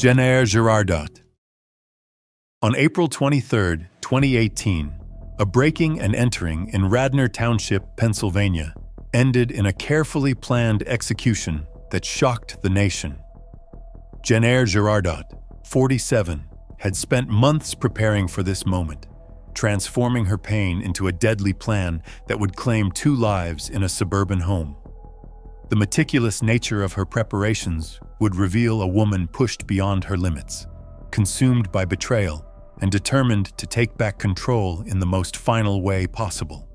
Jennifer Girardot. On April 23, 2018, a breaking and entering in Radnor Township, Pennsylvania, ended in a carefully planned execution that shocked the nation. Jennifer Girardot, 47, had spent months preparing for this moment, transforming her pain into a deadly plan that would claim 2 lives in a suburban home. The meticulous nature of her preparations would reveal a woman pushed beyond her limits, consumed by betrayal, and determined to take back control in the most final way possible.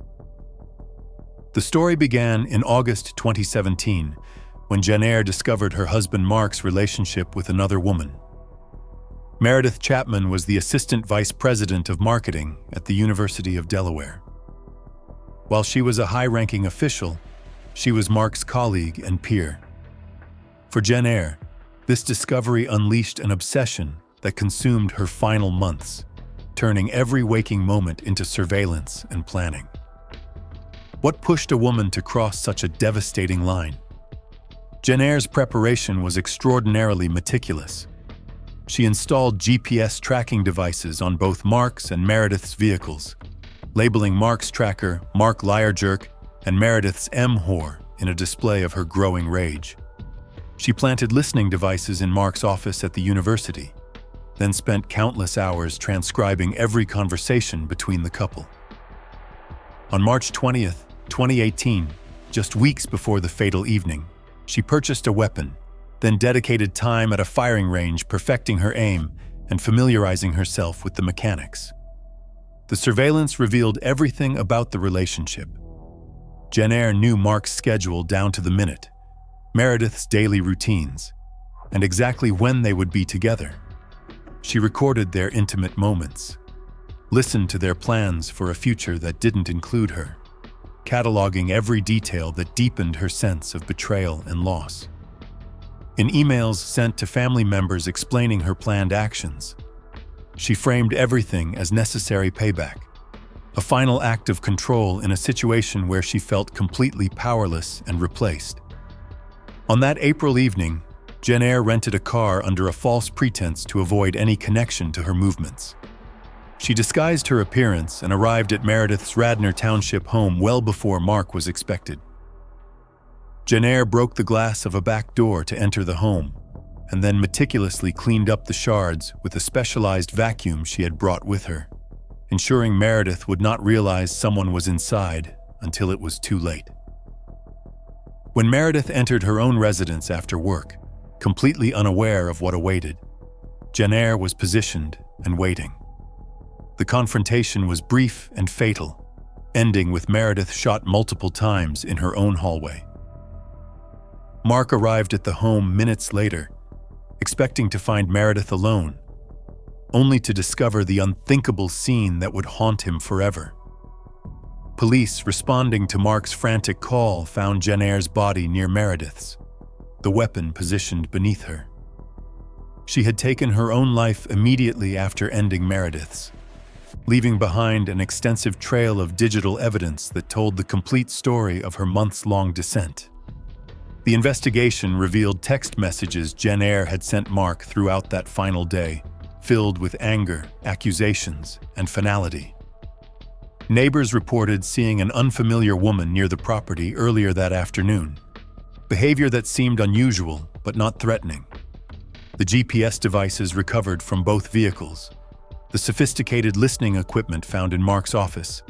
The story began in August 2017, when Jennifer discovered her husband Mark's relationship with another woman. Meredith Chapman was the Assistant Vice President of Marketing at the University of Delaware. While she was a high-ranking official, she was Mark's colleague and peer. For Jennifer, this discovery unleashed an obsession that consumed her final months, turning every waking moment into surveillance and planning. What pushed a woman to cross such a devastating line? Jennifer's preparation was extraordinarily meticulous. She installed GPS tracking devices on both Mark's and Meredith's vehicles, labeling Mark's tracker Mark Liarjerk and Meredith's M-Whore in a display of her growing rage. She planted listening devices in Mark's office at the university, then spent countless hours transcribing every conversation between the couple. On March 20th, 2018, just weeks before the fatal evening, she purchased a weapon, then dedicated time at a firing range perfecting her aim and familiarizing herself with the mechanics. The surveillance revealed everything about the relationship. Jennifer knew Mark's schedule down to the minute, Meredith's daily routines, and exactly when they would be together. She recorded their intimate moments, listened to their plans for a future that didn't include her, cataloging every detail that deepened her sense of betrayal and loss. In emails sent to family members explaining her planned actions, she framed everything as necessary payback, a final act of control in a situation where she felt completely powerless and replaced. On that April evening, Jennifer rented a car under a false pretense to avoid any connection to her movements. She disguised her appearance and arrived at Meredith's Radnor Township home well before Mark was expected. Jennifer broke the glass of a back door to enter the home, and then meticulously cleaned up the shards with a specialized vacuum she had brought with her, ensuring Meredith would not realize someone was inside until it was too late. When Meredith entered her own residence after work, completely unaware of what awaited, Jennifer was positioned and waiting. The confrontation was brief and fatal, ending with Meredith shot multiple times in her own hallway. Mark arrived at the home minutes later, expecting to find Meredith alone, only to discover the unthinkable scene that would haunt him forever. Police responding to Mark's frantic call found Jennifer's body near Meredith's, the weapon positioned beneath her. She had taken her own life immediately after ending Meredith's, leaving behind an extensive trail of digital evidence that told the complete story of her months-long descent. The investigation revealed text messages Jennifer had sent Mark throughout that final day, filled with anger, accusations, and finality. Neighbors reported seeing an unfamiliar woman near the property earlier that afternoon, behavior that seemed unusual but not threatening. The GPS devices recovered from both vehicles, the sophisticated listening equipment found in Mark's office,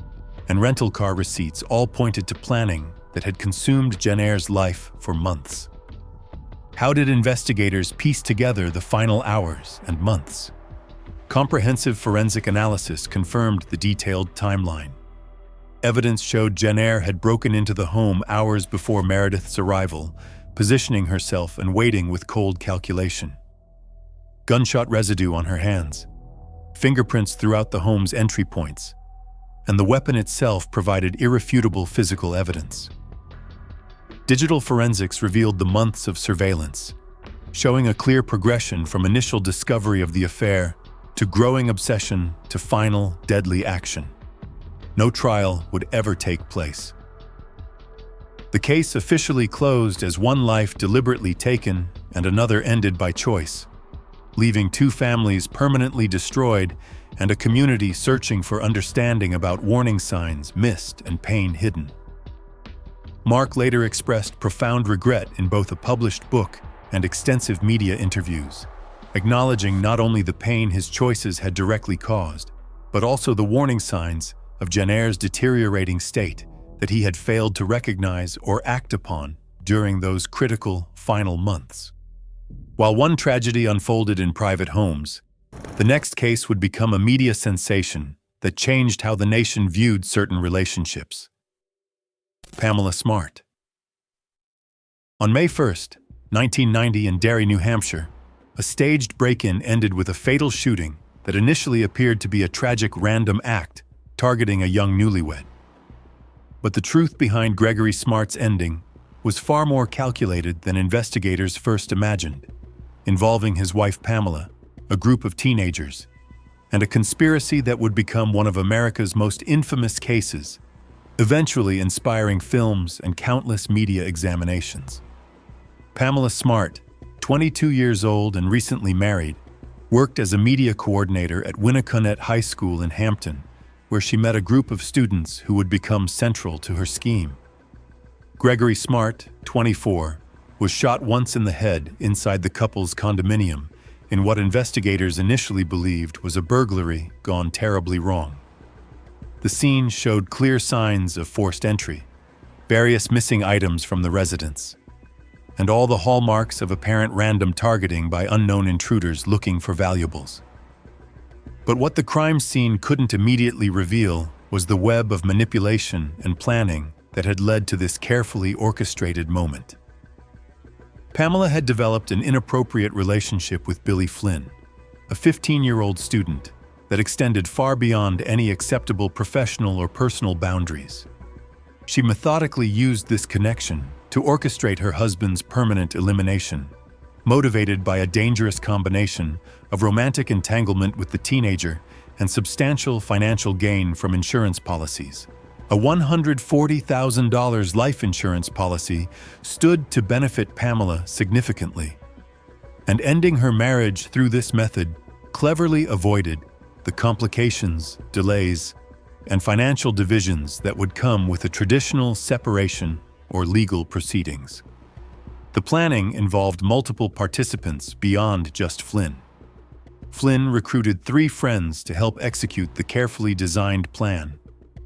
and rental car receipts all pointed to planning that had consumed Jennifer's life for months. How did investigators piece together the final hours and months? Comprehensive forensic analysis confirmed the detailed timeline. Evidence showed Jennifer had broken into the home hours before Meredith's arrival, positioning herself and waiting with cold calculation. Gunshot residue on her hands, fingerprints throughout the home's entry points, and the weapon itself provided irrefutable physical evidence. Digital forensics revealed the months of surveillance, showing a clear progression from initial discovery of the affair to growing obsession to final, deadly action. No trial would ever take place. The case officially closed as one life deliberately taken and another ended by choice. leaving two families permanently destroyed and a community searching for understanding about warning signs missed and pain hidden. Mark later expressed profound regret in both a published book and extensive media interviews, acknowledging not only the pain his choices had directly caused, but also the warning signs of Jenner's deteriorating state that he had failed to recognize or act upon during those critical final months. While one tragedy unfolded in private homes, the next case would become a media sensation that changed how the nation viewed certain relationships. Pamela Smart. On May 1st, 1990 in Derry, New Hampshire, a staged break-in ended with a fatal shooting that initially appeared to be a tragic random act targeting a young newlywed. But the truth behind Gregory Smart's ending was far more calculated than investigators first imagined, involving his wife Pamela, a group of teenagers, and a conspiracy that would become one of America's most infamous cases, eventually inspiring films and countless media examinations. Pamela Smart, 22 years old and recently married, worked as a media coordinator at Winnicott High School in Hampton, where she met a group of students who would become central to her scheme. Gregory Smart, 24, was shot once in the head inside the couple's condominium in what investigators initially believed was a burglary gone terribly wrong. The scene showed clear signs of forced entry, various missing items from the residence, and all the hallmarks of apparent random targeting by unknown intruders looking for valuables. But what the crime scene couldn't immediately reveal was the web of manipulation and planning that had led to this carefully orchestrated moment. Pamela had developed an inappropriate relationship with Billy Flynn, a 15-year-old student that extended far beyond any acceptable professional or personal boundaries. She methodically used this connection to orchestrate her husband's permanent elimination, motivated by a dangerous combination of romantic entanglement with the teenager and substantial financial gain from insurance policies. A $140,000 life insurance policy stood to benefit Pamela significantly, and ending her marriage through this method cleverly avoided the complications, delays, and financial divisions that would come with a traditional separation or legal proceedings. The planning involved multiple participants beyond just Flynn. Flynn recruited 3 friends to help execute the carefully designed plan,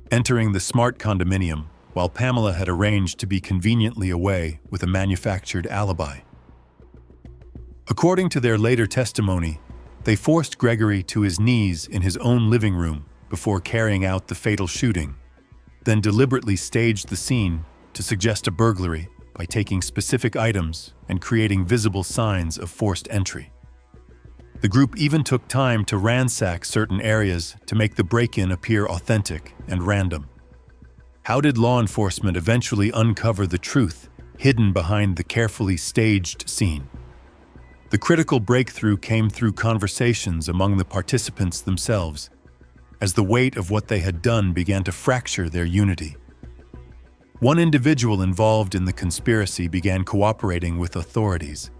entering the Smart condominium while Pamela had arranged to be conveniently away with a manufactured alibi. According to their later testimony, they forced Gregory to his knees in his own living room before carrying out the fatal shooting, then deliberately staged the scene to suggest a burglary by taking specific items and creating visible signs of forced entry. The group even took time to ransack certain areas to make the break-in appear authentic and random. How did law enforcement eventually uncover the truth hidden behind the carefully staged scene? The critical breakthrough came through conversations among the participants themselves, as the weight of what they had done began to fracture their unity. One individual involved in the conspiracy began cooperating with authorities,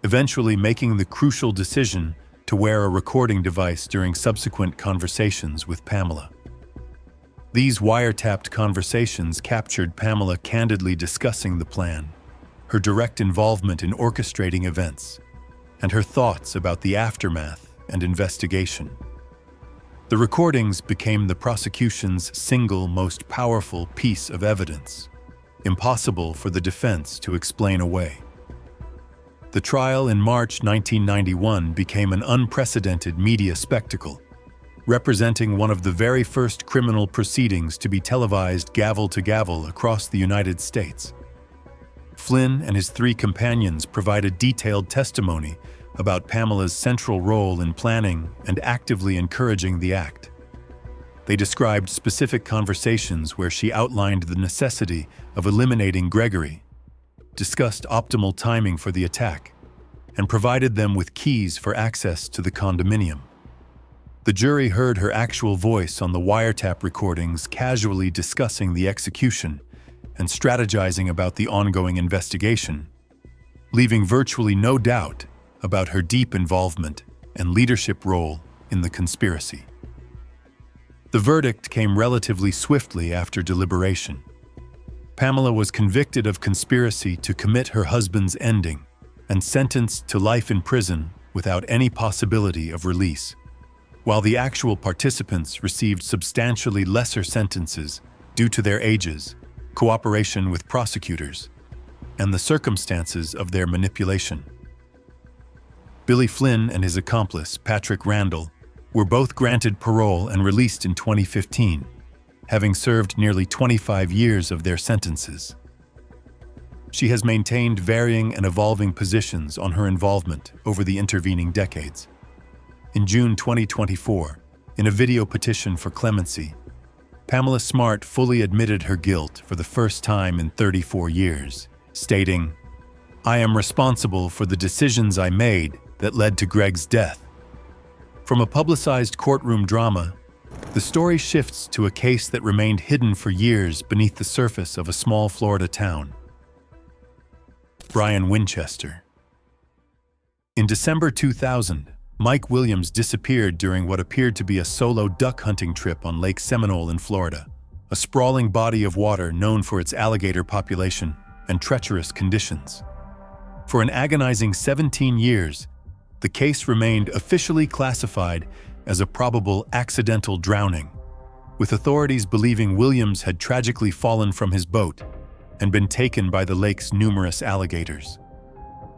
eventually making the crucial decision to wear a recording device during subsequent conversations with Pamela. These wiretapped conversations captured Pamela candidly discussing the plan, her direct involvement in orchestrating events, and her thoughts about the aftermath and investigation. The recordings became the prosecution's single most powerful piece of evidence, impossible for the defense to explain away. The trial in March 1991 became an unprecedented media spectacle, representing one of the very first criminal proceedings to be televised gavel to gavel across the United States. Flynn and his 3 companions provided detailed testimony about Pamela's central role in planning and actively encouraging the act. They described specific conversations where she outlined the necessity of eliminating Gregory, discussed optimal timing for the attack, and provided them with keys for access to the condominium. The jury heard her actual voice on the wiretap recordings casually discussing the execution and strategizing about the ongoing investigation, leaving virtually no doubt about her deep involvement and leadership role in the conspiracy. The verdict came relatively swiftly after deliberation. Pamela was convicted of conspiracy to commit her husband's ending and sentenced to life in prison without any possibility of release, while the actual participants received substantially lesser sentences due to their ages, cooperation with prosecutors, and the circumstances of their manipulation. Billy Flynn and his accomplice, Patrick Randall, were both granted parole and released in 2015, having served nearly 25 years of their sentences. She has maintained varying and evolving positions on her involvement over the intervening decades. In June 2024, in a video petition for clemency, Pamela Smart fully admitted her guilt for the first time in 34 years, stating, "I am responsible for the decisions I made that led to Greg's death." From a publicized courtroom drama, the story shifts to a case that remained hidden for years beneath the surface of a small Florida town. Brian Winchester. In December 2000, Mike Williams disappeared during what appeared to be a solo duck hunting trip on Lake Seminole in Florida, a sprawling body of water known for its alligator population and treacherous conditions. For an agonizing 17 years, the case remained officially classified as a probable accidental drowning, with authorities believing Williams had tragically fallen from his boat and been taken by the lake's numerous alligators.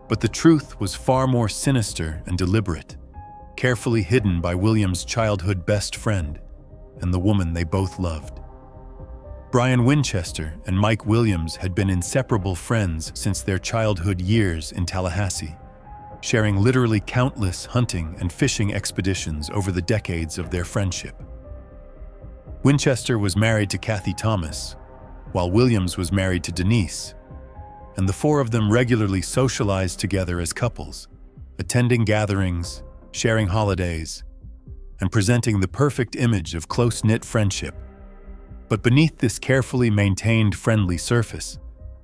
But the truth was far more sinister and deliberate, carefully hidden by Williams' childhood best friend and the woman they both loved. Brian Winchester and Mike Williams had been inseparable friends since their childhood years in Tallahassee, sharing literally countless hunting and fishing expeditions over the decades of their friendship. Winchester was married to Kathy Thomas, while Williams was married to Denise, and the four of them regularly socialized together as couples, attending gatherings, sharing holidays, and presenting the perfect image of close-knit friendship. But beneath this carefully maintained friendly surface,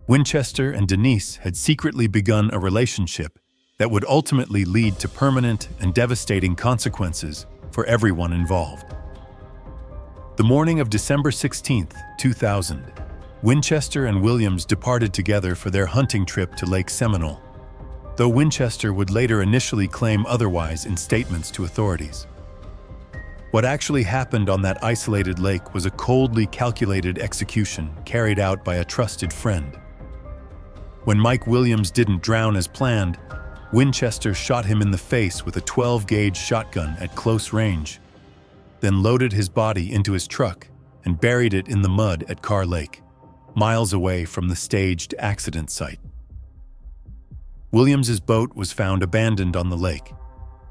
Winchester and Denise had secretly begun a relationship that would ultimately lead to permanent and devastating consequences for everyone involved. The morning of December 16, 2000, Winchester and Williams departed together for their hunting trip to Lake Seminole, though Winchester would later initially claim otherwise in statements to authorities. What actually happened on that isolated lake was a coldly calculated execution carried out by a trusted friend. When Mike Williams didn't drown as planned, Winchester shot him in the face with a 12-gauge shotgun at close range, then loaded his body into his truck and buried it in the mud at Carr Lake, miles away from the staged accident site. Williams's boat was found abandoned on the lake,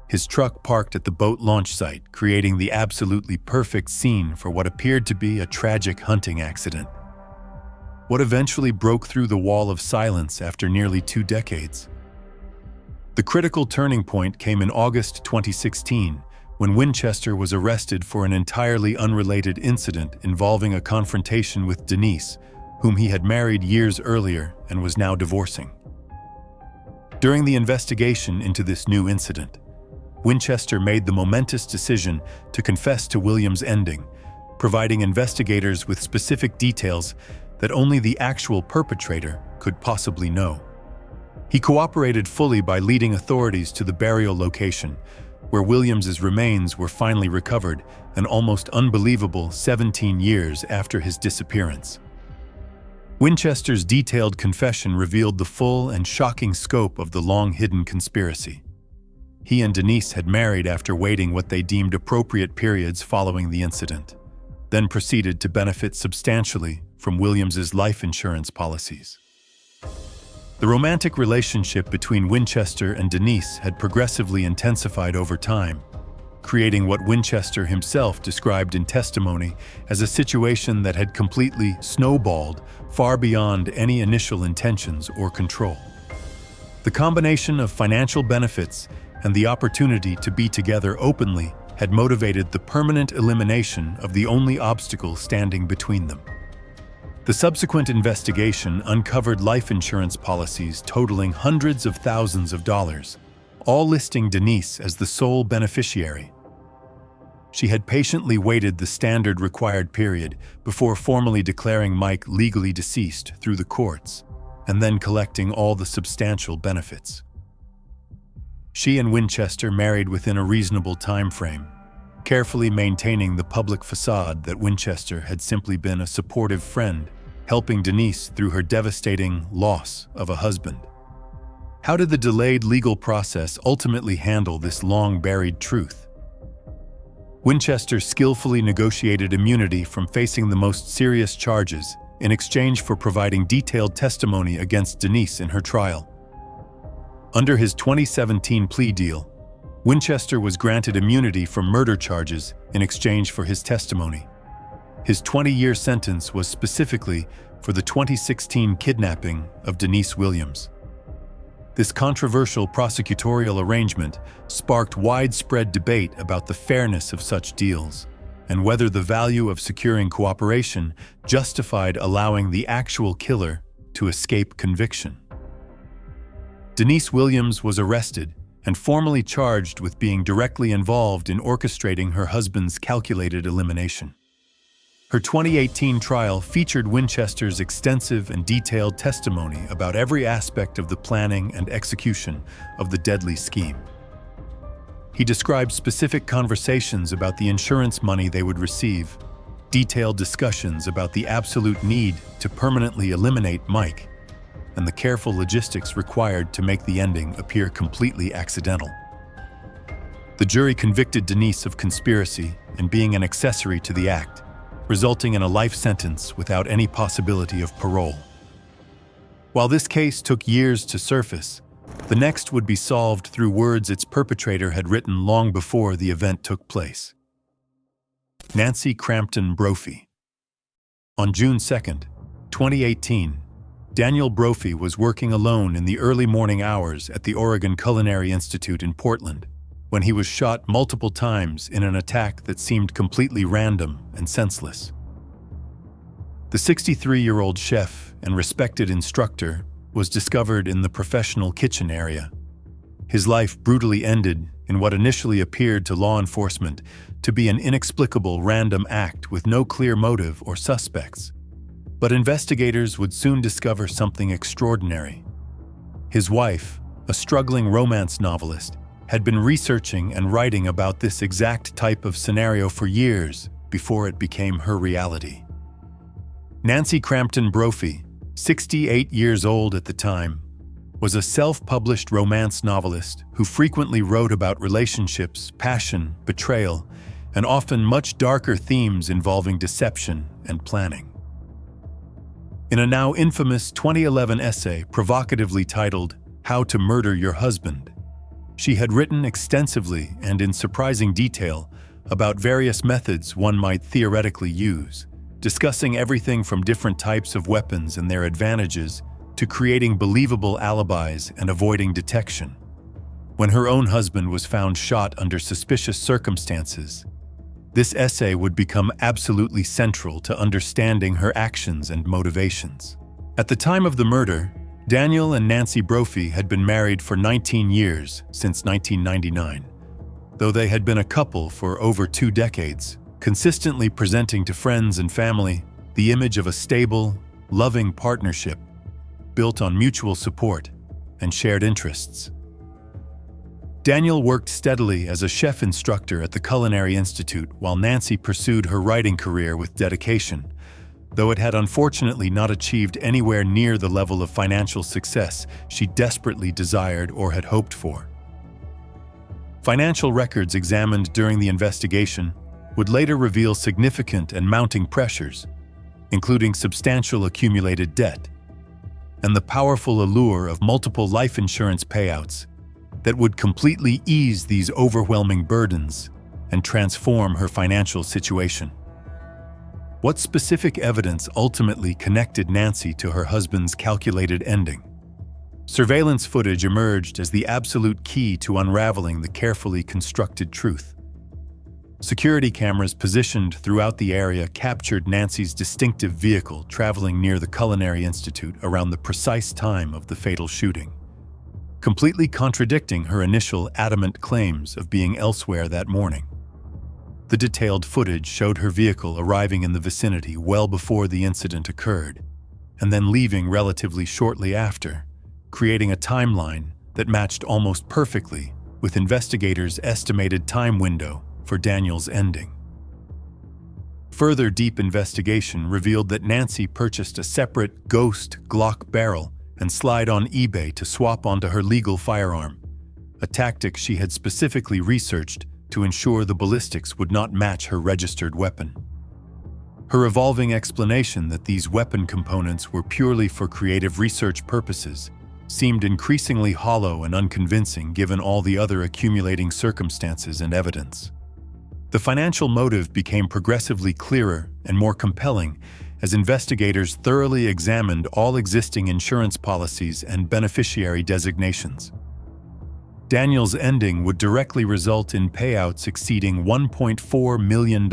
his truck parked at the boat launch site, creating the absolutely perfect scene for what appeared to be a tragic hunting accident. What eventually broke through the wall of silence after nearly 2 decades? The critical turning point came in August 2016, when Winchester was arrested for an entirely unrelated incident involving a confrontation with Denise, whom he had married years earlier and was now divorcing. During the investigation into this new incident, Winchester made the momentous decision to confess to Williams' ending, providing investigators with specific details that only the actual perpetrator could possibly know. He cooperated fully by leading authorities to the burial location, where Williams's remains were finally recovered an almost unbelievable 17 years after his disappearance. Winchester's detailed confession revealed the full and shocking scope of the long-hidden conspiracy. He and Denise had married after waiting what they deemed appropriate periods following the incident, then proceeded to benefit substantially from Williams's life insurance policies. The romantic relationship between Winchester and Denise had progressively intensified over time, creating what Winchester himself described in testimony as a situation that had completely snowballed far beyond any initial intentions or control. The combination of financial benefits and the opportunity to be together openly had motivated the permanent elimination of the only obstacle standing between them. The subsequent investigation uncovered life insurance policies totaling hundreds of thousands of dollars, all listing Denise as the sole beneficiary. She had patiently waited the standard required period before formally declaring Mike legally deceased through the courts, and then collecting all the substantial benefits. She and Winchester married within a reasonable time frame, carefully maintaining the public facade that Winchester had simply been a supportive friend, helping Denise through her devastating loss of a husband. How did the delayed legal process ultimately handle this long-buried truth? Winchester skillfully negotiated immunity from facing the most serious charges in exchange for providing detailed testimony against Denise in her trial. Under his 2017 plea deal, Winchester was granted immunity from murder charges in exchange for his testimony. His 20-year sentence was specifically for the 2016 kidnapping of Denise Williams. This controversial prosecutorial arrangement sparked widespread debate about the fairness of such deals and whether the value of securing cooperation justified allowing the actual killer to escape conviction. Denise Williams was arrested and formally charged with being directly involved in orchestrating her husband's calculated elimination. Her 2018 trial featured Winchester's extensive and detailed testimony about every aspect of the planning and execution of the deadly scheme. He described specific conversations about the insurance money they would receive, detailed discussions about the absolute need to permanently eliminate Mike, and the careful logistics required to make the ending appear completely accidental. The jury convicted Denise of conspiracy and being an accessory to the act, resulting in a life sentence without any possibility of parole. While this case took years to surface, the next would be solved through words its perpetrator had written long before the event took place. Nancy Crampton Brophy. On June 2, 2018, Daniel Brophy was working alone in the early morning hours at the Oregon Culinary Institute in Portland when he was shot multiple times in an attack that seemed completely random and senseless. The 63-year-old chef and respected instructor was discovered in the professional kitchen area. His life brutally ended in what initially appeared to law enforcement to be an inexplicable random act with no clear motive or suspects. But investigators would soon discover something extraordinary. His wife, a struggling romance novelist, had been researching and writing about this exact type of scenario for years before it became her reality. Nancy Crampton Brophy, 68 years old at the time, was a self-published romance novelist who frequently wrote about relationships, passion, betrayal, and often much darker themes involving deception and planning. In a now infamous 2011 essay provocatively titled "How to Murder Your Husband," she had written extensively and in surprising detail about various methods one might theoretically use, discussing everything from different types of weapons and their advantages to creating believable alibis and avoiding detection. When her own husband was found shot under suspicious circumstances, this essay would become absolutely central to understanding her actions and motivations. At the time of the murder, Daniel and Nancy Brophy had been married for 19 years since 1999, though they had been a couple for over 2 decades, consistently presenting to friends and family the image of a stable, loving partnership built on mutual support and shared interests. Daniel worked steadily as a chef instructor at the Culinary Institute while Nancy pursued her writing career with dedication, though it had unfortunately not achieved anywhere near the level of financial success she desperately desired or had hoped for. Financial records examined during the investigation would later reveal significant and mounting pressures, including substantial accumulated debt, and the powerful allure of multiple life insurance payouts that would completely ease these overwhelming burdens and transform her financial situation. What specific evidence ultimately connected Nancy to her husband's calculated ending? Surveillance footage emerged as the absolute key to unraveling the carefully constructed truth. Security cameras positioned throughout the area captured Nancy's distinctive vehicle traveling near the Culinary Institute around the precise time of the fatal shooting. completely contradicting her initial adamant claims of being elsewhere that morning. The detailed footage showed her vehicle arriving in the vicinity well before the incident occurred, and then leaving relatively shortly after, creating a timeline that matched almost perfectly with investigators' estimated time window for Daniel's ending. Further deep investigation revealed that Nancy purchased a separate ghost Glock barrel and slide on eBay to swap onto her legal firearm, a tactic she had specifically researched to ensure the ballistics would not match her registered weapon. Her evolving explanation that these weapon components were purely for creative research purposes seemed increasingly hollow and unconvincing given all the other accumulating circumstances and evidence. The financial motive became progressively clearer and more compelling as investigators thoroughly examined all existing insurance policies and beneficiary designations. Daniel's ending would directly result in payouts exceeding $1.4 million,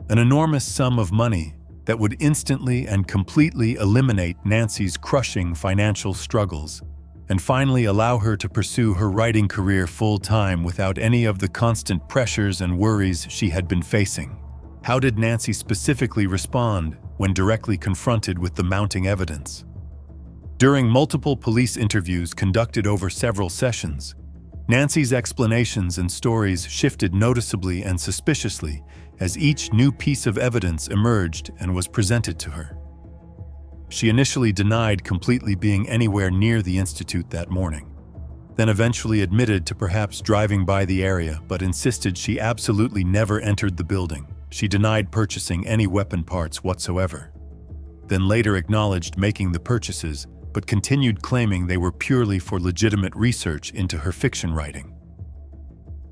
an enormous sum of money that would instantly and completely eliminate Nancy's crushing financial struggles and finally allow her to pursue her writing career full-time without any of the constant pressures and worries she had been facing. How did Nancy specifically respond when directly confronted with the mounting evidence? During multiple police interviews conducted over several sessions, Nancy's explanations and stories shifted noticeably and suspiciously as each new piece of evidence emerged and was presented to her. She initially denied completely being anywhere near the institute that morning, then eventually admitted to perhaps driving by the area but insisted she absolutely never entered the building. She denied purchasing any weapon parts whatsoever, then later acknowledged making the purchases but continued claiming they were purely for legitimate research into her fiction writing.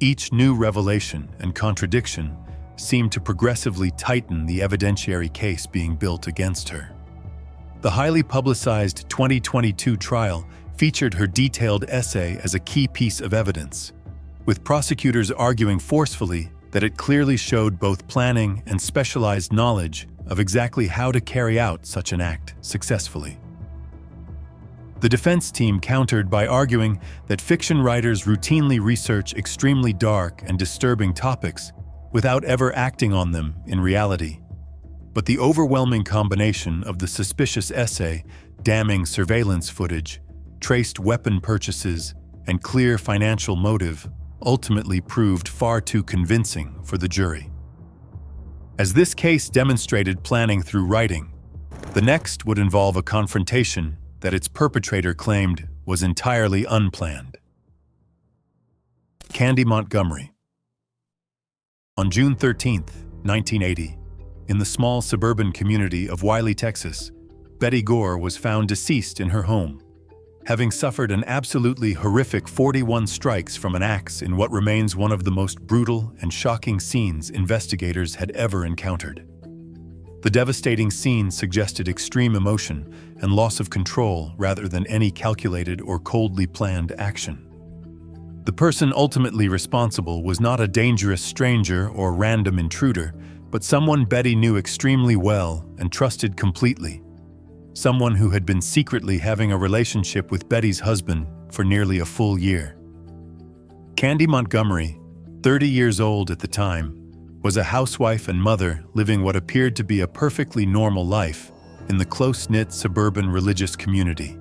Each new revelation and contradiction seemed to progressively tighten the evidentiary case being built against her. The highly publicized 2022 trial featured her detailed essay as a key piece of evidence, with prosecutors arguing forcefully that it clearly showed both planning and specialized knowledge of exactly how to carry out such an act successfully. The defense team countered by arguing that fiction writers routinely research extremely dark and disturbing topics without ever acting on them in reality. But the overwhelming combination of the suspicious essay, damning surveillance footage, traced weapon purchases, and clear financial motive ultimately proved far too convincing for the jury. As this case demonstrated planning through writing, the next would involve a confrontation that its perpetrator claimed was entirely unplanned. Candy Montgomery. On June 13, 1980, in the small suburban community of Wiley, Texas, Betty Gore was found deceased in her home, having suffered an absolutely horrific 41 strikes from an axe in what remains one of the most brutal and shocking scenes investigators had ever encountered. The devastating scene suggested extreme emotion and loss of control rather than any calculated or coldly planned action. The person ultimately responsible was not a dangerous stranger or random intruder, but someone Betty knew extremely well and trusted completely. Someone who had been secretly having a relationship with Betty's husband for nearly a full year. Candy Montgomery, 30 years old at the time, was a housewife and mother living what appeared to be a perfectly normal life in the close-knit suburban religious community.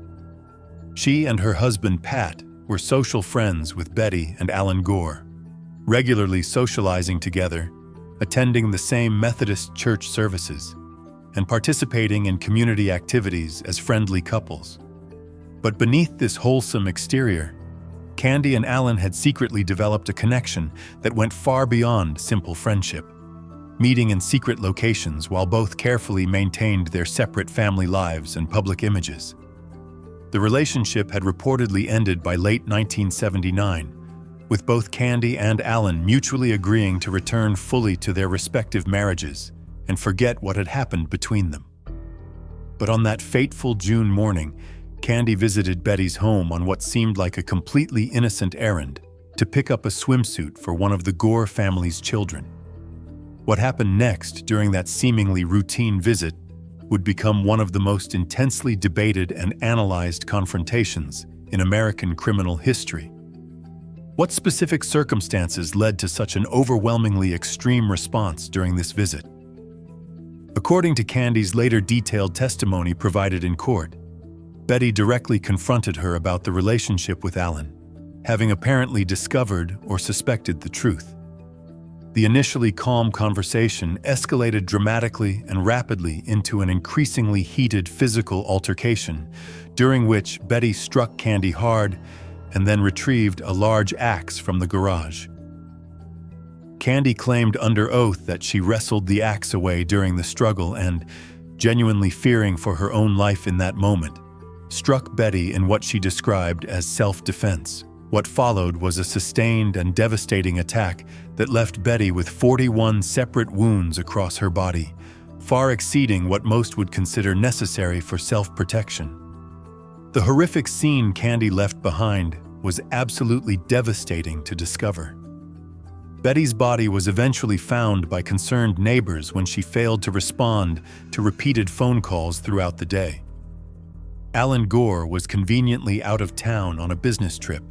She and her husband Pat were social friends with Betty and Alan Gore, regularly socializing together, attending the same Methodist church services, and participating in community activities as friendly couples. But beneath this wholesome exterior, Candy and Alan had secretly developed a connection that went far beyond simple friendship, meeting in secret locations while both carefully maintained their separate family lives and public images. The relationship had reportedly ended by late 1979, with both Candy and Alan mutually agreeing to return fully to their respective marriages and forget what had happened between them. But on that fateful June morning, Candy visited Betty's home on what seemed like a completely innocent errand to pick up a swimsuit for one of the Gore family's children. What happened next during that seemingly routine visit would become one of the most intensely debated and analyzed confrontations in American criminal history. What specific circumstances led to such an overwhelmingly extreme response during this visit? According to Candy's later detailed testimony provided in court, Betty directly confronted her about the relationship with Alan, having apparently discovered or suspected the truth. The initially calm conversation escalated dramatically and rapidly into an increasingly heated physical altercation, during which Betty struck Candy hard and then retrieved a large axe from the garage. Candy claimed under oath that she wrestled the axe away during the struggle and, genuinely fearing for her own life in that moment, struck Betty in what she described as self-defense. What followed was a sustained and devastating attack that left Betty with 41 separate wounds across her body, far exceeding what most would consider necessary for self-protection. The horrific scene Candy left behind was absolutely devastating to discover. Betty's body was eventually found by concerned neighbors when she failed to respond to repeated phone calls throughout the day. Alan Gore was conveniently out of town on a business trip,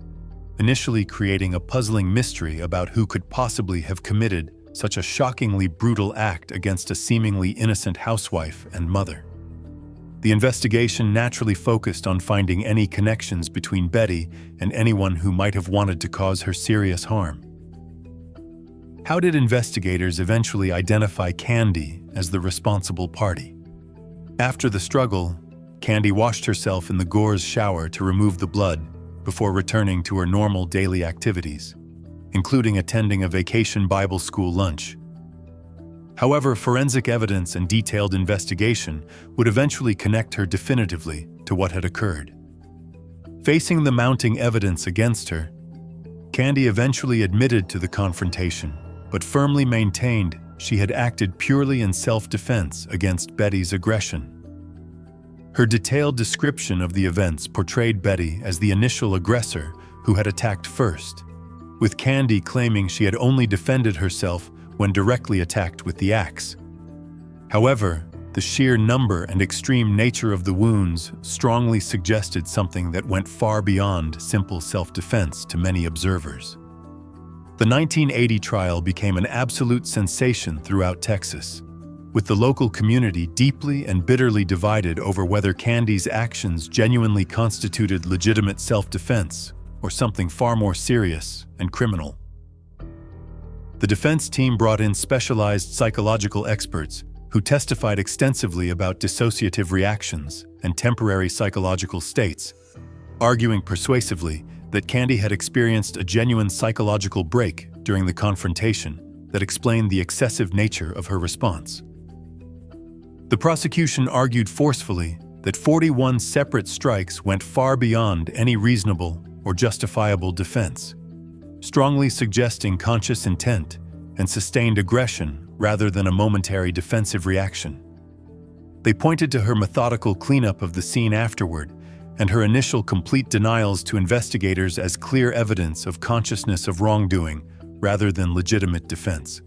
initially creating a puzzling mystery about who could possibly have committed such a shockingly brutal act against a seemingly innocent housewife and mother. The investigation naturally focused on finding any connections between Betty and anyone who might have wanted to cause her serious harm. How did investigators eventually identify Candy as the responsible party? After the struggle, Candy washed herself in the Gore's shower to remove the blood before returning to her normal daily activities, including attending a vacation Bible school lunch. However, forensic evidence and detailed investigation would eventually connect her definitively to what had occurred. Facing the mounting evidence against her, Candy eventually admitted to the confrontation, but firmly maintained she had acted purely in self-defense against Betty's aggression. Her detailed description of the events portrayed Betty as the initial aggressor who had attacked first, with Candy claiming she had only defended herself when directly attacked with the axe. However, the sheer number and extreme nature of the wounds strongly suggested something that went far beyond simple self-defense to many observers. The 1980 trial became an absolute sensation throughout Texas, with the local community deeply and bitterly divided over whether Candy's actions genuinely constituted legitimate self-defense or something far more serious and criminal. The defense team brought in specialized psychological experts who testified extensively about dissociative reactions and temporary psychological states, arguing persuasively that Candy had experienced a genuine psychological break during the confrontation that explained the excessive nature of her response. The prosecution argued forcefully that 41 separate strikes went far beyond any reasonable or justifiable defense, strongly suggesting conscious intent and sustained aggression rather than a momentary defensive reaction. They pointed to her methodical cleanup of the scene afterward and her initial complete denials to investigators as clear evidence of consciousness of wrongdoing rather than legitimate defense.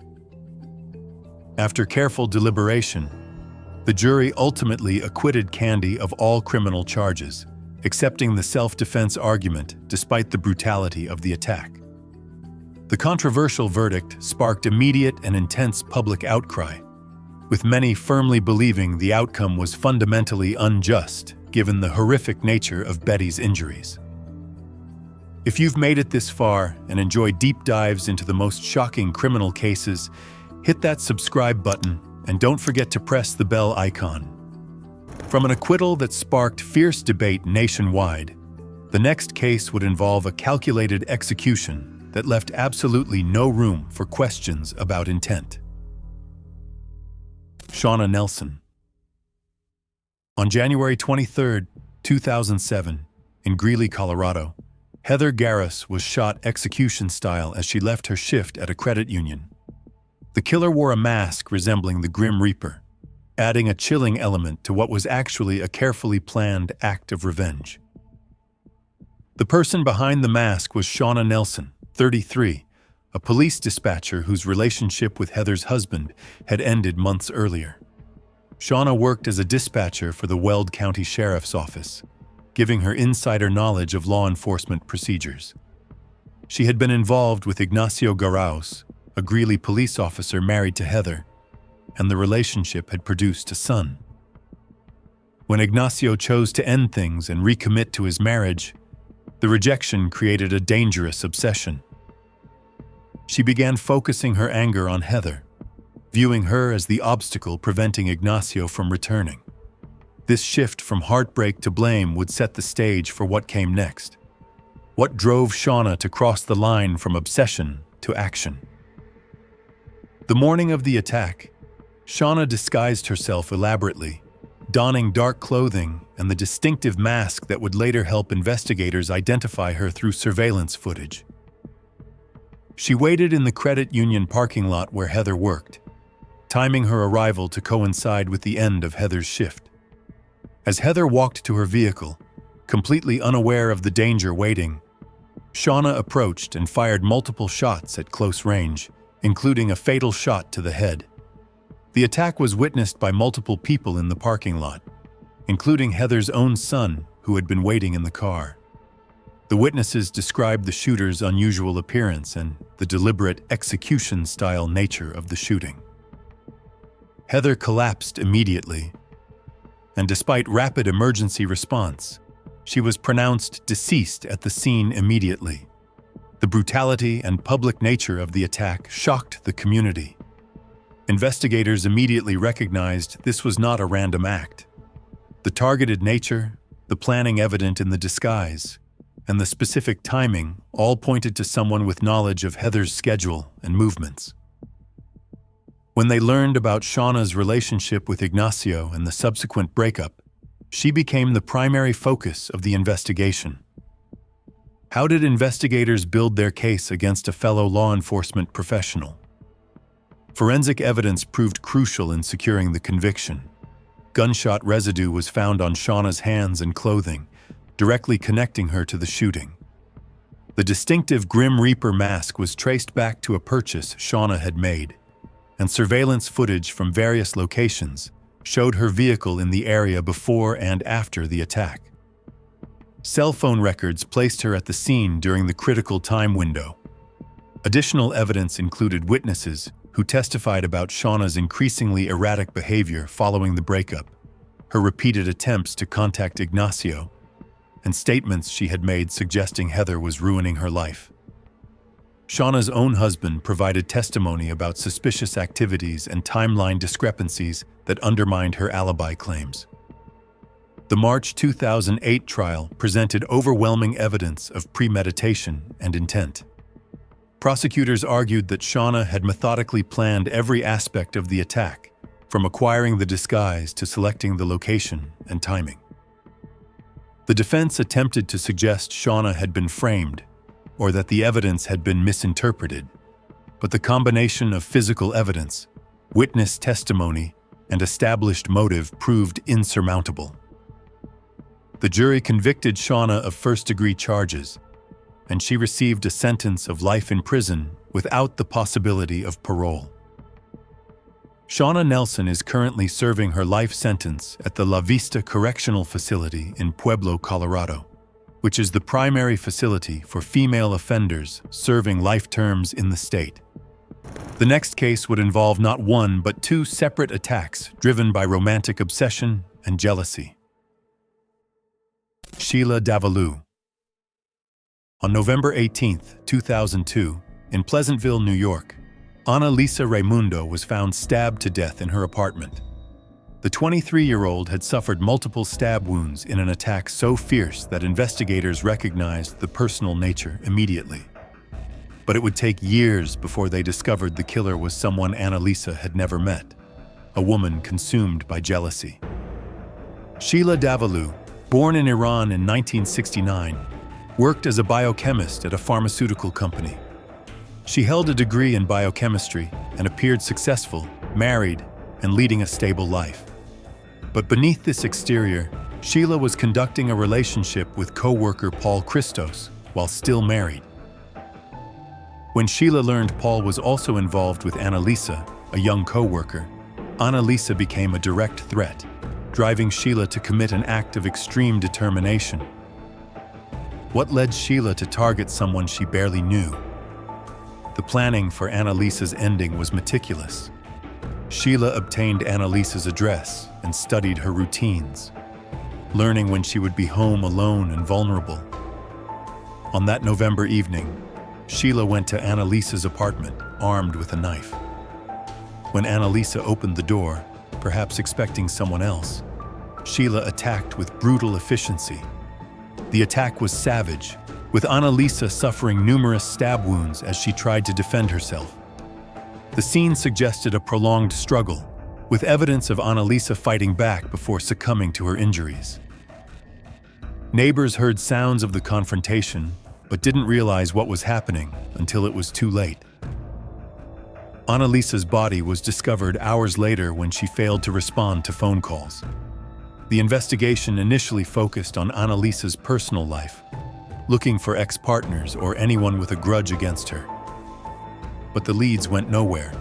After careful deliberation, the jury ultimately acquitted Candy of all criminal charges, accepting the self-defense argument despite the brutality of the attack. The controversial verdict sparked immediate and intense public outcry, with many firmly believing the outcome was fundamentally unjust given the horrific nature of Betty's injuries. If you've made it this far and enjoy deep dives into the most shocking criminal cases, hit that subscribe button and don't forget to press the bell icon. From an acquittal that sparked fierce debate nationwide, the next case would involve a calculated execution that left absolutely no room for questions about intent. Shauna Nelson. On January 23, 2007, in Greeley, Colorado, Heather Garris was shot execution-style as she left her shift at a credit union. The killer wore a mask resembling the Grim Reaper, adding a chilling element to what was actually a carefully planned act of revenge. The person behind the mask was Shauna Nelson, 33, a police dispatcher whose relationship with Heather's husband had ended months earlier. Shauna worked as a dispatcher for the Weld County Sheriff's Office, giving her insider knowledge of law enforcement procedures. She had been involved with Ignacio Garaus, a Greeley police officer married to Heather, and the relationship had produced a son. When Ignacio chose to end things and recommit to his marriage, the rejection created a dangerous obsession. She began focusing her anger on Heather, viewing her as the obstacle preventing Ignacio from returning. This shift from heartbreak to blame would set the stage for what came next. What drove Shauna to cross the line from obsession to action? The morning of the attack, Shauna disguised herself elaborately, donning dark clothing and the distinctive mask that would later help investigators identify her through surveillance footage. She waited in the credit union parking lot where Heather worked, timing her arrival to coincide with the end of Heather's shift. As Heather walked to her vehicle, completely unaware of the danger waiting, Shauna approached and fired multiple shots at close range, including a fatal shot to the head. The attack was witnessed by multiple people in the parking lot, including Heather's own son, who had been waiting in the car. The witnesses described the shooter's unusual appearance and the deliberate execution-style nature of the shooting. Heather collapsed immediately, and despite rapid emergency response, she was pronounced deceased at the scene immediately. The brutality and public nature of the attack shocked the community. Investigators immediately recognized this was not a random act. The targeted nature, the planning evident in the disguise, and the specific timing all pointed to someone with knowledge of Heather's schedule and movements. When they learned about Shauna's relationship with Ignacio and the subsequent breakup, she became the primary focus of the investigation. How did investigators build their case against a fellow law enforcement professional? Forensic evidence proved crucial in securing the conviction. Gunshot residue was found on Shauna's hands and clothing, directly connecting her to the shooting. The distinctive Grim Reaper mask was traced back to a purchase Shauna had made, and surveillance footage from various locations showed her vehicle in the area before and after the attack. Cell phone records placed her at the scene during the critical time window. Additional evidence included witnesses who testified about Shauna's increasingly erratic behavior following the breakup, her repeated attempts to contact Ignacio, and statements she had made suggesting Heather was ruining her life. Shauna's own husband provided testimony about suspicious activities and timeline discrepancies that undermined her alibi claims. The March 2008 trial presented overwhelming evidence of premeditation and intent. Prosecutors argued that Shauna had methodically planned every aspect of the attack, from acquiring the disguise to selecting the location and timing. The defense attempted to suggest Shauna had been framed, or that the evidence had been misinterpreted, but the combination of physical evidence, witness testimony, and established motive proved insurmountable. The jury convicted Shauna of first-degree charges, and she received a sentence of life in prison without the possibility of parole. Shauna Nelson is currently serving her life sentence at the La Vista Correctional Facility in Pueblo, Colorado, which is the primary facility for female offenders serving life terms in the state. The next case would involve not one but two separate attacks driven by romantic obsession and jealousy. Sheila Davalloo. On November 18, 2002, in Pleasantville, New York, Ana Lisa Raimundo was found stabbed to death in her apartment. The 23-year-old had suffered multiple stab wounds in an attack so fierce that investigators recognized the personal nature immediately. But it would take years before they discovered the killer was someone Ana Lisa had never met, a woman consumed by jealousy. Sheila Davalloo, born in Iran in 1969, worked as a biochemist at a pharmaceutical company. She held a degree in biochemistry and appeared successful, married, and leading a stable life. But beneath this exterior, Sheila was conducting a relationship with co-worker Paul Christos while still married. When Sheila learned Paul was also involved with Ana Lisa, a young co-worker, Ana Lisa became a direct threat. driving Sheila to commit an act of extreme determination. What led Sheila to target someone she barely knew? The planning for Annalisa's ending was meticulous. Sheila obtained Annalisa's address and studied her routines, learning when she would be home alone and vulnerable. On that November evening, Sheila went to Annalisa's apartment, armed with a knife. When Annalisa opened the door, perhaps expecting someone else, Sheila attacked with brutal efficiency. The attack was savage, with Annalisa suffering numerous stab wounds as she tried to defend herself. The scene suggested a prolonged struggle, with evidence of Annalisa fighting back before succumbing to her injuries. Neighbors heard sounds of the confrontation, but didn't realize what was happening until it was too late. Annalisa's body was discovered hours later when she failed to respond to phone calls. The investigation initially focused on Annalisa's personal life, looking for ex-partners or anyone with a grudge against her. But the leads went nowhere,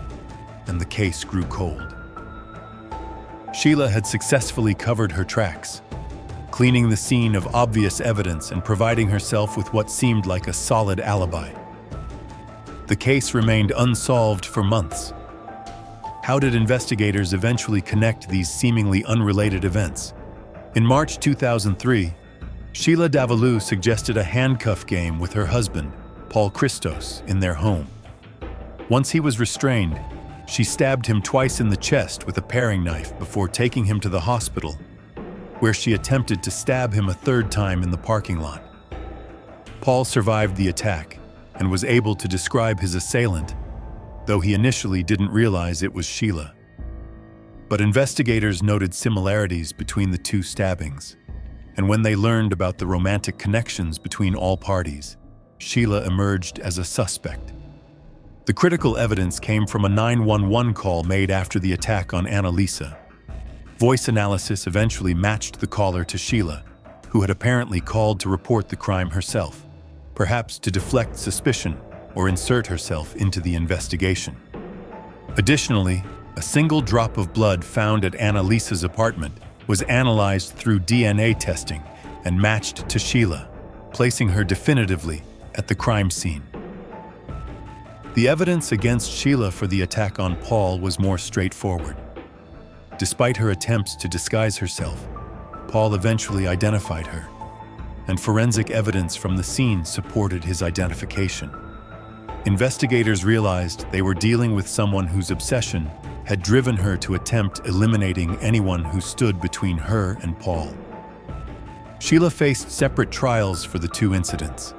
and the case grew cold. Sheila had successfully covered her tracks, cleaning the scene of obvious evidence and providing herself with what seemed like a solid alibi. The case remained unsolved for months. How did investigators eventually connect these seemingly unrelated events? In March 2003, Sheila Davallou suggested a handcuff game with her husband, Paul Christos, in their home. Once he was restrained, she stabbed him twice in the chest with a paring knife before taking him to the hospital, where she attempted to stab him a third time in the parking lot. Paul survived the attack and was able to describe his assailant, though he initially didn't realize it was Sheila. But investigators noted similarities between the two stabbings, and when they learned about the romantic connections between all parties, Sheila emerged as a suspect. The critical evidence came from a 911 call made after the attack on Annalisa. Voice analysis eventually matched the caller to Sheila, who had apparently called to report the crime herself, perhaps to deflect suspicion or insert herself into the investigation. Additionally, a single drop of blood found at Annalisa's apartment was analyzed through DNA testing and matched to Sheila, placing her definitively at the crime scene. The evidence against Sheila for the attack on Paul was more straightforward. Despite her attempts to disguise herself, Paul eventually identified her, and forensic evidence from the scene supported his identification. Investigators realized they were dealing with someone whose obsession had driven her to attempt eliminating anyone who stood between her and Paul. Sheila faced separate trials for the two incidents.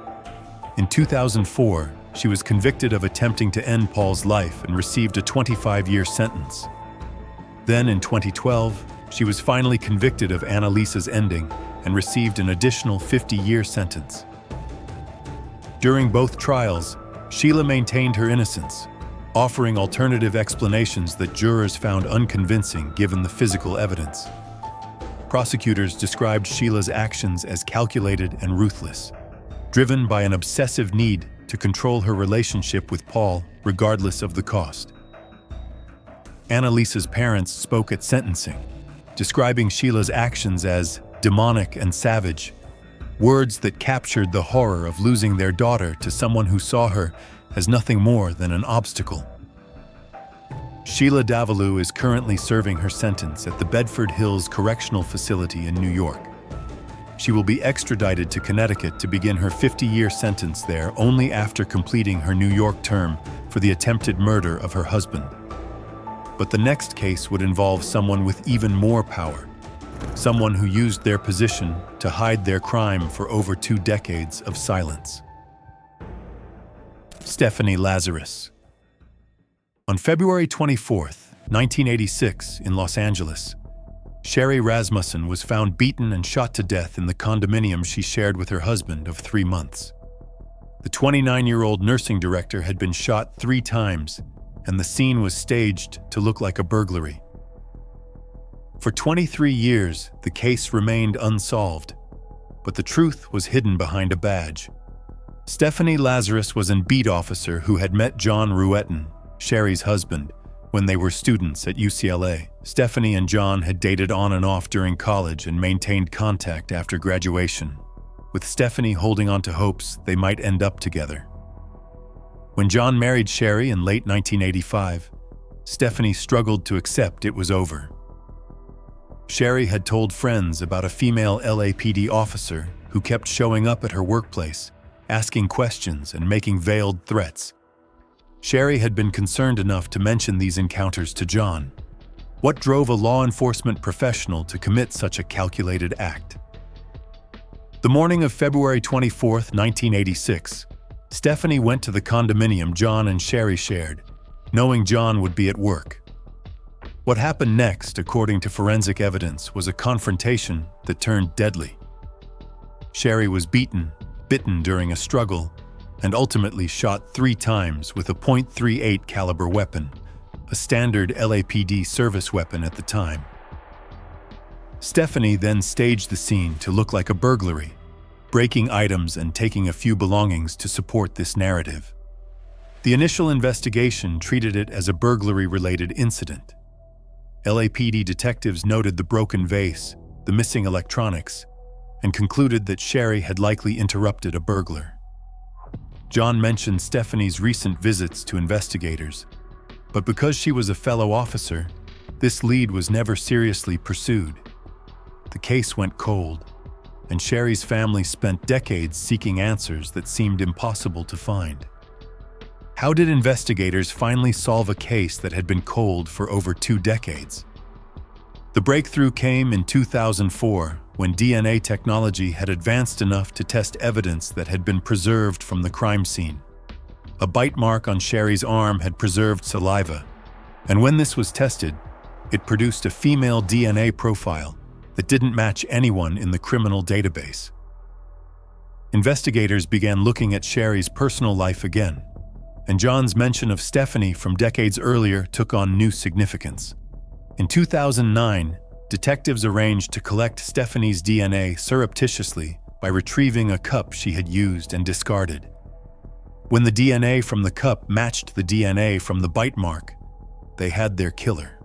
In 2004, she was convicted of attempting to end Paul's life and received a 25-year sentence. Then in 2012, she was finally convicted of Annalisa's ending and received an additional 50-year sentence. During both trials, Sheila maintained her innocence, offering alternative explanations that jurors found unconvincing given the physical evidence. Prosecutors described Sheila's actions as calculated and ruthless, driven by an obsessive need to control her relationship with Paul regardless of the cost. Annalisa's parents spoke at sentencing, describing Sheila's actions as demonic and savage, words that captured the horror of losing their daughter to someone who saw her as nothing more than an obstacle. Sheila Davallou is currently serving her sentence at the Bedford Hills Correctional Facility in New York. She will be extradited to Connecticut to begin her 50-year sentence there only after completing her New York term for the attempted murder of her husband. But the next case would involve someone with even more power, someone who used their position to hide their crime for over 2 decades of silence. Stephanie Lazarus. On February 24, 1986, in Los Angeles, Sherry Rasmussen was found beaten and shot to death in the condominium she shared with her husband of 3 months. The 29-year-old nursing director had been shot 3 times, and the scene was staged to look like a burglary. For 23 years, the case remained unsolved, but the truth was hidden behind a badge. Stephanie Lazarus was a beat officer who had met John Ruetten, Sherry's husband, When they were students at UCLA, Stephanie and John had dated on and off during college and maintained contact after graduation, with Stephanie holding on to hopes they might end up together. When John married Sherry in late 1985, Stephanie struggled to accept it was over. Sherry had told friends about a female LAPD officer who kept showing up at her workplace, asking questions and making veiled threats. Sherry had been concerned enough to mention these encounters to John. What drove a law enforcement professional to commit such a calculated act? The morning of February 24, 1986, Stephanie went to the condominium John and Sherry shared, knowing John would be at work. What happened next, according to forensic evidence, was a confrontation that turned deadly. Sherry was bitten during a struggle, and ultimately shot 3 times with a .38 caliber weapon, a standard LAPD service weapon at the time. Stephanie then staged the scene to look like a burglary, breaking items and taking a few belongings to support this narrative. The initial investigation treated it as a burglary-related incident. LAPD detectives noted the broken vase, the missing electronics, and concluded that Sherry had likely interrupted a burglar. John mentioned Stephanie's recent visits to investigators, but because she was a fellow officer, this lead was never seriously pursued. The case went cold, and Sherry's family spent decades seeking answers that seemed impossible to find. How did investigators finally solve a case that had been cold for over 2 decades? The breakthrough came in 2004, when DNA technology had advanced enough to test evidence that had been preserved from the crime scene. A bite mark on Sherry's arm had preserved saliva, and when this was tested, it produced a female DNA profile that didn't match anyone in the criminal database. Investigators began looking at Sherry's personal life again, and John's mention of Stephanie from decades earlier took on new significance. In 2009, detectives arranged to collect Stephanie's DNA surreptitiously by retrieving a cup she had used and discarded. When the DNA from the cup matched the DNA from the bite mark, they had their killer.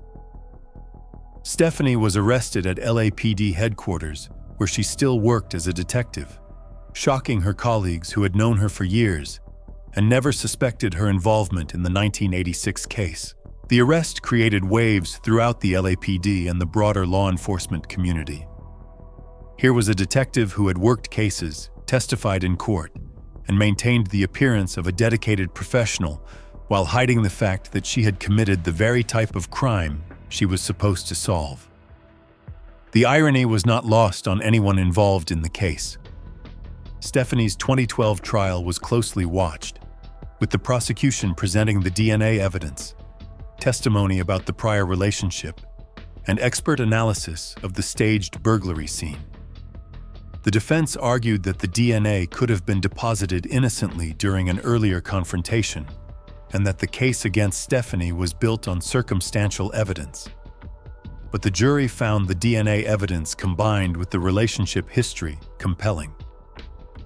Stephanie was arrested at LAPD headquarters, where she still worked as a detective, shocking her colleagues who had known her for years and never suspected her involvement in the 1986 case. The arrest created waves throughout the LAPD and the broader law enforcement community. Here was a detective who had worked cases, testified in court, and maintained the appearance of a dedicated professional while hiding the fact that she had committed the very type of crime she was supposed to solve. The irony was not lost on anyone involved in the case. Stephanie's 2012 trial was closely watched, with the prosecution presenting the DNA evidence, testimony about the prior relationship, and expert analysis of the staged burglary scene. The defense argued that the DNA could have been deposited innocently during an earlier confrontation, and that the case against Stephanie was built on circumstantial evidence. But the jury found the DNA evidence combined with the relationship history compelling.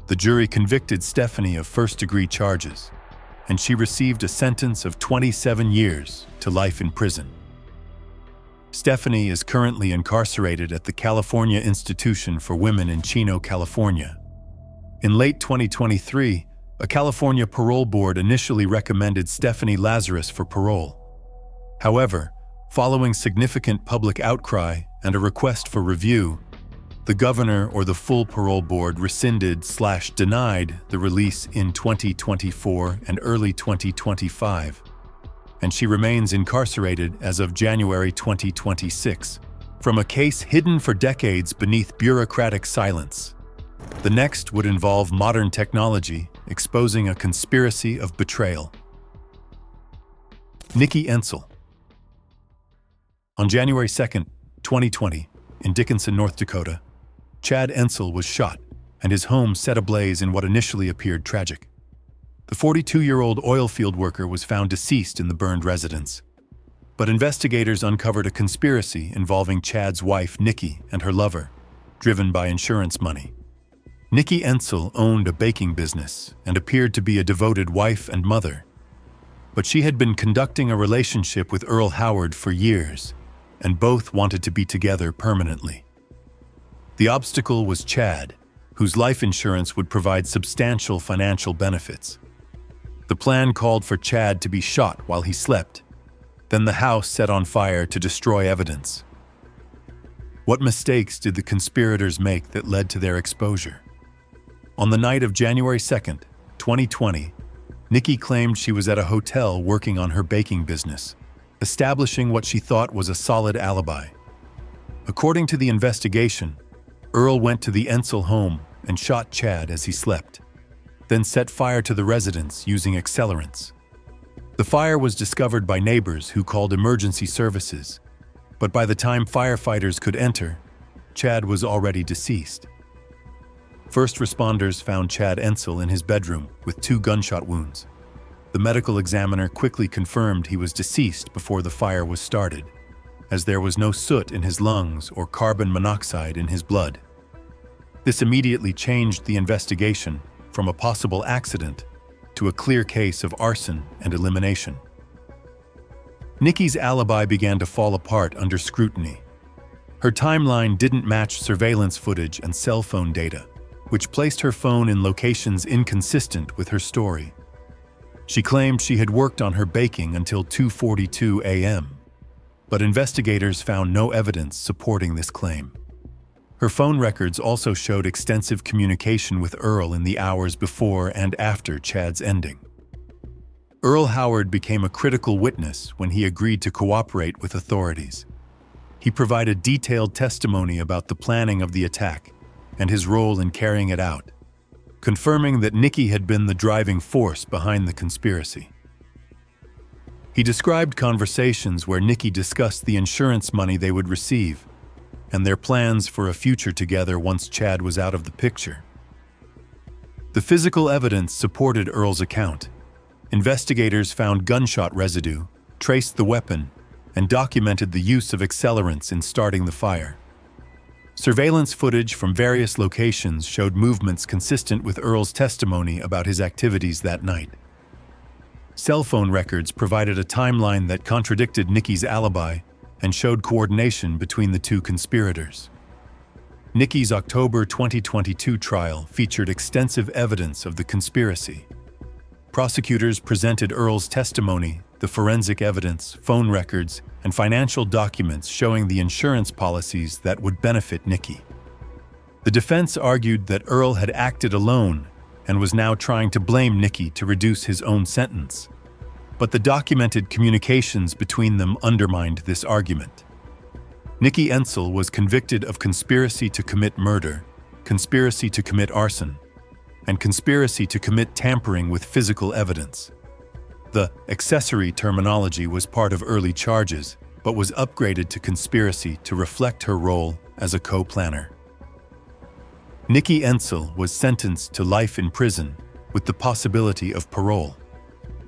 The jury convicted Stephanie of first-degree charges, and she received a sentence of 27 years to life in prison. Stephanie is currently incarcerated at the California Institution for Women in Chino, California. In late 2023, a California parole board initially recommended Stephanie Lazarus for parole. However, following significant public outcry and a request for review, the governor or the full parole board rescinded/denied the release in 2024 and early 2025, and she remains incarcerated as of January 2026, from a case hidden for decades beneath bureaucratic silence. The next would involve modern technology exposing a conspiracy of betrayal. Nikki Ensel. On January 2, 2020, in Dickinson, North Dakota, Chad Ensel was shot and his home set ablaze in what initially appeared tragic. The 42-year-old oil field worker was found deceased in the burned residence. But investigators uncovered a conspiracy involving Chad's wife, Nikki, and her lover, driven by insurance money. Nikki Ensel owned a baking business and appeared to be a devoted wife and mother. But she had been conducting a relationship with Earl Howard for years, and both wanted to be together permanently. The obstacle was Chad, whose life insurance would provide substantial financial benefits. The plan called for Chad to be shot while he slept, then the house set on fire to destroy evidence. What mistakes did the conspirators make that led to their exposure? On the night of January 2nd, 2020, Nikki claimed she was at a hotel working on her baking business, establishing what she thought was a solid alibi. According to the investigation, Earl went to the Ensel home and shot Chad as he slept, then set fire to the residence using accelerants. The fire was discovered by neighbors who called emergency services, but by the time firefighters could enter, Chad was already deceased. First responders found Chad Ensel in his bedroom with 2 gunshot wounds. The medical examiner quickly confirmed he was deceased before the fire was started, as there was no soot in his lungs or carbon monoxide in his blood. This immediately changed the investigation from a possible accident to a clear case of arson and elimination. Nikki's alibi began to fall apart under scrutiny. Her timeline didn't match surveillance footage and cell phone data, which placed her phone in locations inconsistent with her story. She claimed she had worked on her baking until 2:42 a.m., but investigators found no evidence supporting this claim. Her phone records also showed extensive communication with Earl in the hours before and after Chad's ending. Earl Howard became a critical witness when he agreed to cooperate with authorities. He provided detailed testimony about the planning of the attack and his role in carrying it out, confirming that Nikki had been the driving force behind the conspiracy. He described conversations where Nikki discussed the insurance money they would receive and their plans for a future together once Chad was out of the picture. The physical evidence supported Earl's account. Investigators found gunshot residue, traced the weapon, and documented the use of accelerants in starting the fire. Surveillance footage from various locations showed movements consistent with Earl's testimony about his activities that night. Cell phone records provided a timeline that contradicted Nikki's alibi and showed coordination between the 2 conspirators. Nikki's October 2022 trial featured extensive evidence of the conspiracy. Prosecutors presented Earl's testimony, the forensic evidence, phone records, and financial documents showing the insurance policies that would benefit Nikki. The defense argued that Earl had acted alone and was now trying to blame Nikki to reduce his own sentence. But the documented communications between them undermined this argument. Nikki Ensel was convicted of conspiracy to commit murder, conspiracy to commit arson, and conspiracy to commit tampering with physical evidence. The accessory terminology was part of early charges, but was upgraded to conspiracy to reflect her role as a co-planner. Nikki Ensel was sentenced to life in prison with the possibility of parole.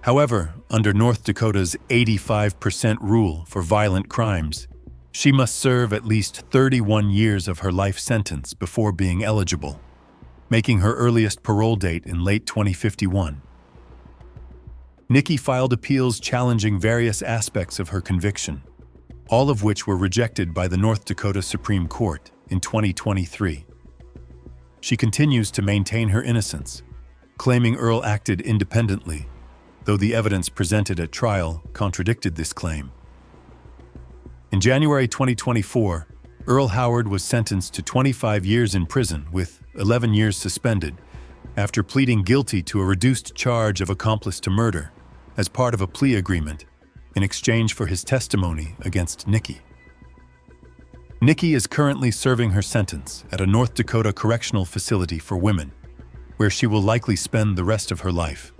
However, under North Dakota's 85% rule for violent crimes, she must serve at least 31 years of her life sentence before being eligible, making her earliest parole date in late 2051. Nikki filed appeals challenging various aspects of her conviction, all of which were rejected by the North Dakota Supreme Court in 2023. She continues to maintain her innocence, claiming Earl acted independently, though the evidence presented at trial contradicted this claim. In January 2024, Earl Howard was sentenced to 25 years in prison with 11 years suspended after pleading guilty to a reduced charge of accomplice to murder as part of a plea agreement in exchange for his testimony against Nikki. Nikki is currently serving her sentence at a North Dakota correctional facility for women, where she will likely spend the rest of her life.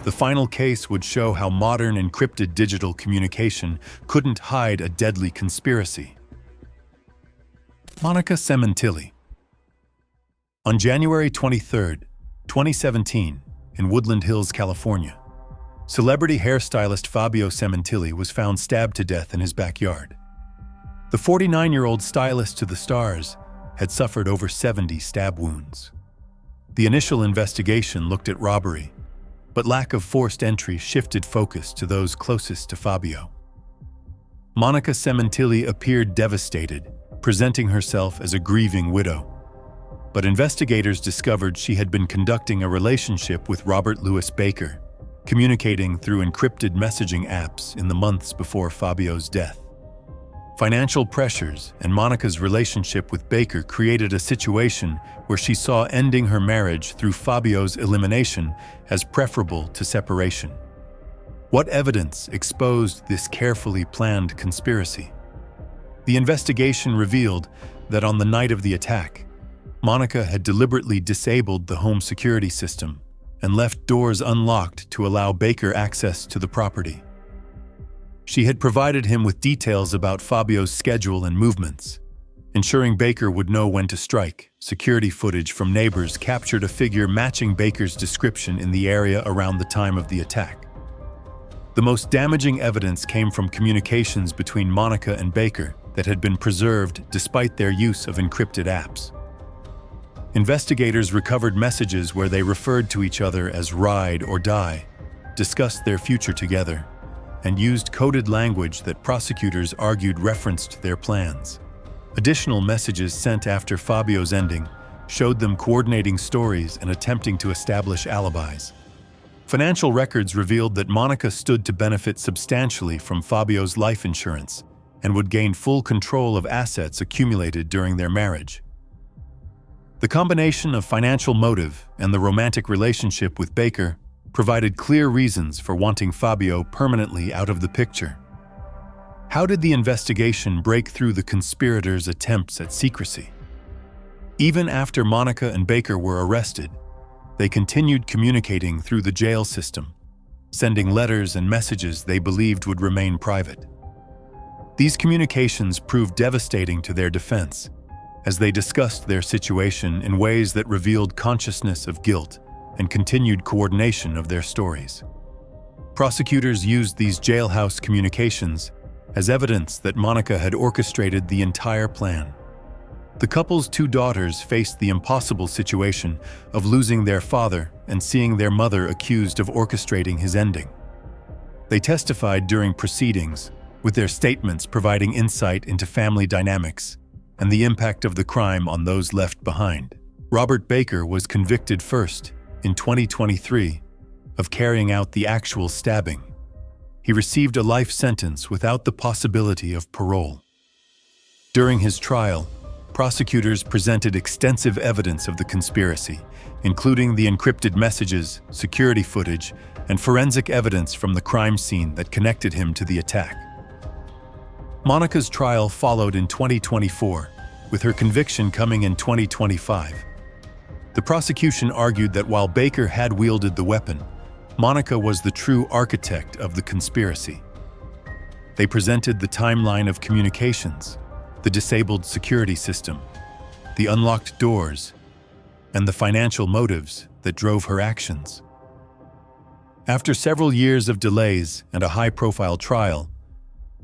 The final case would show how modern encrypted digital communication couldn't hide a deadly conspiracy. Monica Cementilli. On January 23, 2017, in Woodland Hills, California, celebrity hairstylist Fabio Cementilli was found stabbed to death in his backyard. The 49-year-old stylist to the stars had suffered over 70 stab wounds. The initial investigation looked at robbery, but lack of forced entry shifted focus to those closest to Fabio. Monica Cementilli appeared devastated, presenting herself as a grieving widow. But investigators discovered she had been conducting a relationship with Robert Louis Baker, communicating through encrypted messaging apps in the months before Fabio's death. Financial pressures and Monica's relationship with Baker created a situation where she saw ending her marriage through Fabio's elimination as preferable to separation. What evidence exposed this carefully planned conspiracy? The investigation revealed that on the night of the attack, Monica had deliberately disabled the home security system and left doors unlocked to allow Baker access to the property. She had provided him with details about Fabio's schedule and movements, ensuring Baker would know when to strike. Security footage from neighbors captured a figure matching Baker's description in the area around the time of the attack. The most damaging evidence came from communications between Monica and Baker that had been preserved despite their use of encrypted apps. Investigators recovered messages where they referred to each other as ride or die, discussed their future together, and used coded language that prosecutors argued referenced their plans. Additional messages sent after Fabio's ending showed them coordinating stories and attempting to establish alibis. Financial records revealed that Monica stood to benefit substantially from Fabio's life insurance and would gain full control of assets accumulated during their marriage. The combination of financial motive and the romantic relationship with Baker provided clear reasons for wanting Fabio permanently out of the picture. How did the investigation break through the conspirators' attempts at secrecy? Even after Monica and Baker were arrested, they continued communicating through the jail system, sending letters and messages they believed would remain private. These communications proved devastating to their defense, as they discussed their situation in ways that revealed consciousness of guilt and continued coordination of their stories. Prosecutors used these jailhouse communications as evidence that Monica had orchestrated the entire plan. The couple's two daughters faced the impossible situation of losing their father and seeing their mother accused of orchestrating his ending. They testified during proceedings, with their statements providing insight into family dynamics and the impact of the crime on those left behind. Robert Baker was convicted first, in 2023, of carrying out the actual stabbing. He received a life sentence without the possibility of parole. During his trial, prosecutors presented extensive evidence of the conspiracy, including the encrypted messages, security footage, and forensic evidence from the crime scene that connected him to the attack. Monica's trial followed in 2024, with her conviction coming in 2025. The prosecution argued that while Baker had wielded the weapon, Monica was the true architect of the conspiracy. They presented the timeline of communications, the disabled security system, the unlocked doors, and the financial motives that drove her actions. After several years of delays and a high-profile trial,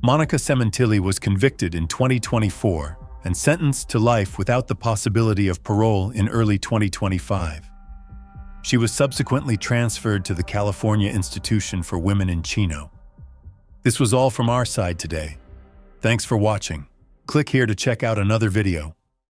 Monica Cementilli was convicted in 2024 and sentenced to life without the possibility of parole in early 2025. She was subsequently transferred to the California Institution for Women in Chino. This was all from our side today. Thanks for watching. Click here to check out another video.